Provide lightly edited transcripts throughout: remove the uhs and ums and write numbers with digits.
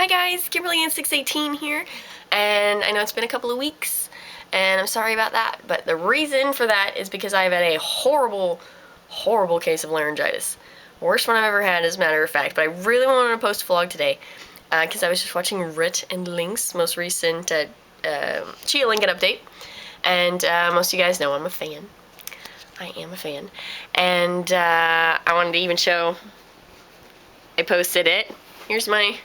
guys, Kimberly in 618 here, and I know it's been a couple of weeks, and I'm sorry about that, but the reason for that is because I've had a horrible case of laryngitis. Worst one I've ever had, as a matter of fact, but I really wanted to post a vlog today, because I was just watching Rhett and Link's most recent Chia Lincoln update, and most of you guys know I'm a fan. I am a fan, and I wanted to even show, I posted it. Here's my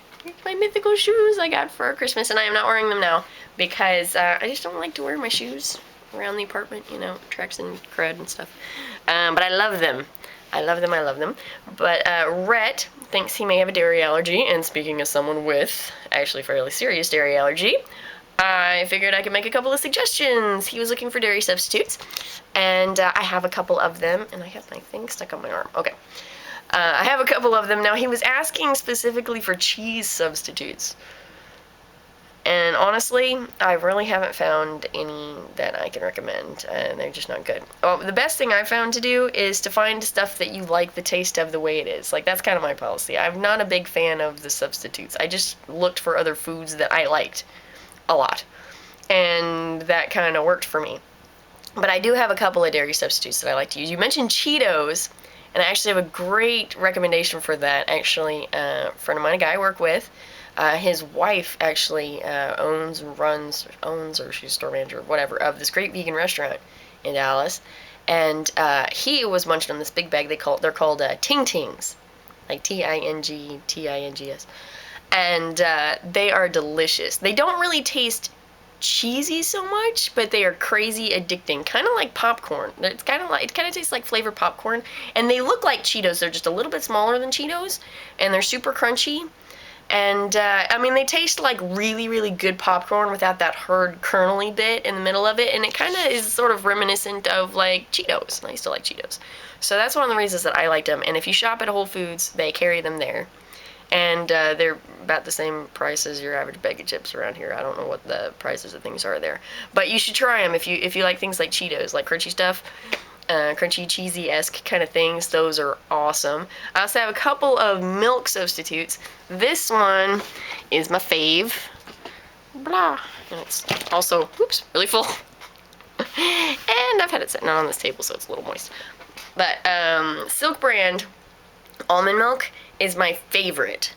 mythical shoes I got for Christmas, and I am not wearing them now because I just don't like to wear my shoes around the apartment, you know, tracks and crud and stuff. But I love them. I love them. But Rhett thinks he may have a dairy allergy, and speaking as someone with actually fairly serious dairy allergy, I figured I could make a couple of suggestions. He was looking for dairy substitutes, and I have a couple of them, and I have my thing stuck on my arm. Okay. I have a couple of them. Now, he was asking specifically for cheese substitutes. And honestly, I really haven't found any that I can recommend, and they're just not good. Well, the best thing I've found to do is to find stuff that you like the taste of the way it is. Like, that's kind of my policy. I'm not a big fan of the substitutes. I just looked for other foods that I liked a lot, and that kind of worked for me. But I do have a couple of dairy substitutes that I like to use. You mentioned Cheetos. And I actually have a great recommendation for that, actually. A friend of mine, a guy I work with, his wife actually owns, or she's a store manager, whatever, of this great vegan restaurant in Dallas. And he was munching on this big bag. They're called Ting Tings, like Tings. And they are delicious. They don't really taste cheesy so much, but they are crazy addicting, kind of like popcorn. It kind of tastes like flavored popcorn, and they look like Cheetos. They're just a little bit smaller than Cheetos, and they're super crunchy. And I mean, they taste like really good popcorn without that hard kernely bit in the middle of it, and it kind of is sort of reminiscent of like Cheetos. And I used to like Cheetos, so that's one of the reasons that I liked them. And if you shop at Whole Foods, they carry them there. And they're about the same price as your average bag of chips around here. I don't know what the prices of things are there, but you should try them if you like things like Cheetos, like crunchy stuff, crunchy cheesy-esque kind of things. Those are awesome. I also have a couple of milk substitutes. This one is my fave. Blah, and it's also really full. And I've had it sitting on this table, so it's a little moist. But Silk brand almond milk is my favorite.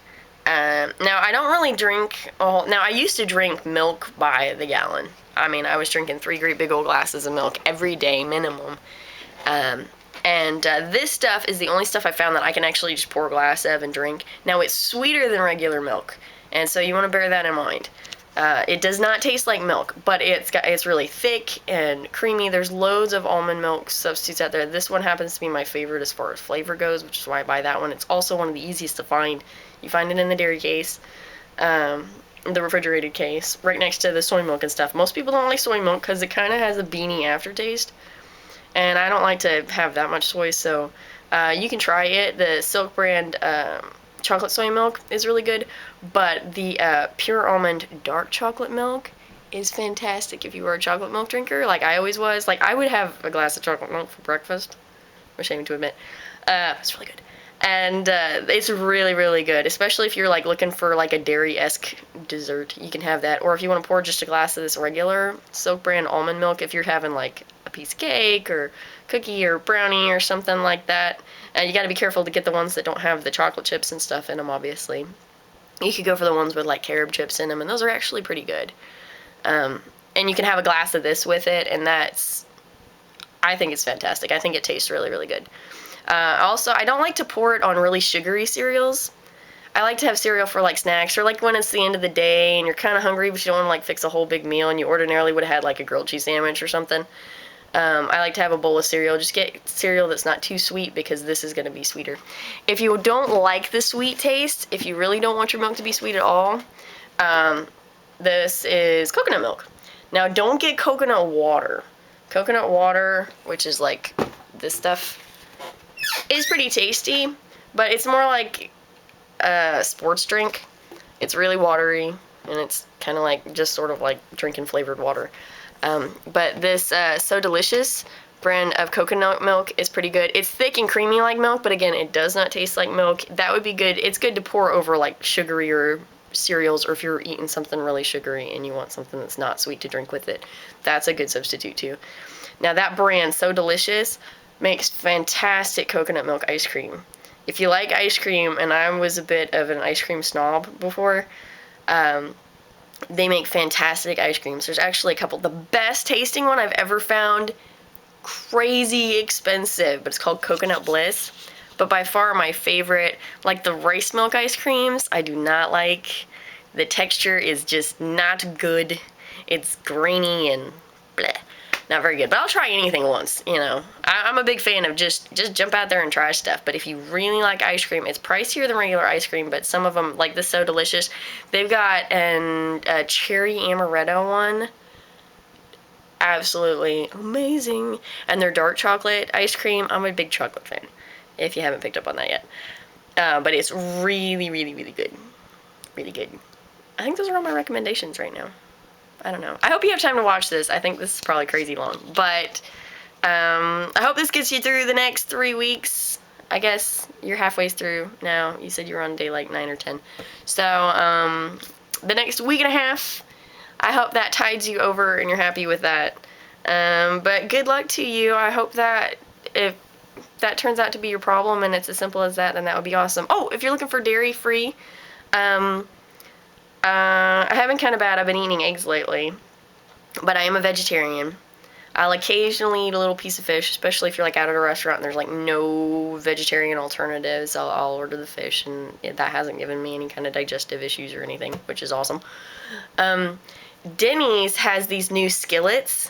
Now, I don't really drink now, I used to drink milk by the gallon. I mean, I was drinking 3 great big old glasses of milk every day minimum. This stuff is the only stuff I found that I can actually just pour a glass of and drink. Now, it's sweeter than regular milk, and so you want to bear that in mind. It does not taste like milk, but it's really thick and creamy. There's loads of almond milk substitutes out there. This one happens to be my favorite as far as flavor goes, which is why I buy that one. It's also one of the easiest to find. You find it in the dairy case, the refrigerated case, right next to the soy milk and stuff. Most people don't like soy milk because it kind of has a beanie aftertaste, and I don't like to have that much soy, so you can try it. The Silk brand chocolate soy milk is really good, but the pure almond dark chocolate milk is fantastic if you are a chocolate milk drinker, like I always was. Like, I would have a glass of chocolate milk for breakfast. I'm ashamed to admit. It's really good. And it's really good, especially if you're like looking for like a dairy-esque dessert. You can have that, or if you want to pour just a glass of this regular Silk brand almond milk, if you're having like a piece of cake or cookie or brownie or something like that. You got to be careful to get the ones that don't have the chocolate chips and stuff in them, obviously. You could go for the ones with like carob chips in them, and those are actually pretty good. And you can have a glass of this with it, and I think it's fantastic. I think it tastes really good. Also, I don't like to pour it on really sugary cereals. I like to have cereal for like snacks, or like when it's the end of the day and you're kind of hungry but you don't want to like fix a whole big meal and you ordinarily would have had like a grilled cheese sandwich or something. I like to have a bowl of cereal. Just get cereal that's not too sweet, because this is going to be sweeter. If you don't like the sweet taste, if you really don't want your milk to be sweet at all, this is coconut milk. Now, don't get coconut water. Coconut water, which is like this stuff, is pretty tasty, but it's more like a sports drink. It's really watery, and it's kind of like just sort of like drinking flavored water. But this So Delicious brand of coconut milk is pretty good. It's thick and creamy like milk, but again, it does not taste like milk. That would be good. It's good to pour over like sugary or cereals, or if you're eating something really sugary and you want something that's not sweet to drink with it, that's a good substitute too. Now that brand, So Delicious, makes fantastic coconut milk ice cream. If you like ice cream, and I was a bit of an ice cream snob before, they make fantastic ice creams. There's actually a couple. The best tasting one I've ever found, crazy expensive, but it's called Coconut Bliss. But by far my favorite, like the rice milk ice creams, I do not like. The texture is just not good. It's grainy and bleh. Not very good, but I'll try anything once, you know. I'm a big fan of just jump out there and try stuff, but if you really like ice cream, it's pricier than regular ice cream, but some of them, like the So Delicious, they've got a cherry amaretto one, absolutely amazing, and their dark chocolate ice cream, I'm a big chocolate fan, if you haven't picked up on that yet, but it's really, really, really good, really good. I think those are all my recommendations right now. I don't know. I hope you have time to watch this. I think this is probably crazy long. But I hope this gets you through the next 3 weeks. I guess you're halfway through now. You said you were on day like 9 or 10. So the next week and a half, I hope that tides you over and you're happy with that. But good luck to you. I hope that if that turns out to be your problem and it's as simple as that, then that would be awesome. Oh, if you're looking for dairy-free, I have been kind of bad. I've been eating eggs lately, but I am a vegetarian. I'll occasionally eat a little piece of fish, especially if you're like out at a restaurant and there's like no vegetarian alternatives. I'll order the fish, and that hasn't given me any kind of digestive issues or anything, which is awesome. Denny's has these new skillets,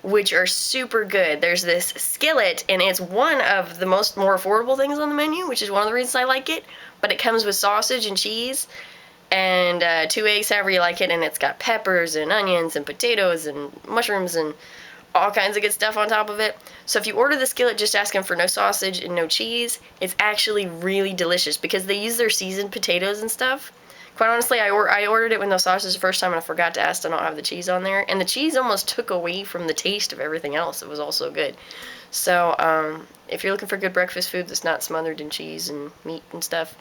which are super good. There's this skillet, and it's one of the more affordable things on the menu, which is one of the reasons I like it, but it comes with sausage and cheese, and 2 eggs, however you like it, and it's got peppers and onions and potatoes and mushrooms and all kinds of good stuff on top of it. So if you order the skillet just asking for no sausage and no cheese, it's actually really delicious because they use their seasoned potatoes and stuff. Quite honestly, I ordered it with no sausage the first time, and I forgot to ask to not have the cheese on there, and the cheese almost took away from the taste of everything else. It was all so good. So if you're looking for good breakfast food that's not smothered in cheese and meat and stuff,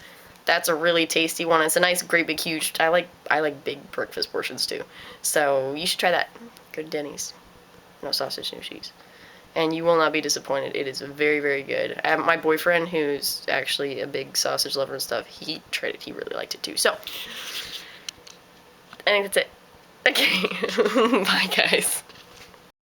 that's a really tasty one. It's a nice, great, big, huge. I like big breakfast portions too. So you should try that. Go to Denny's. No sausage, no cheese. And you will not be disappointed. It is very, very good. My boyfriend, who's actually a big sausage lover and stuff, he tried it. He really liked it too. So I think that's it. Okay. Bye, guys.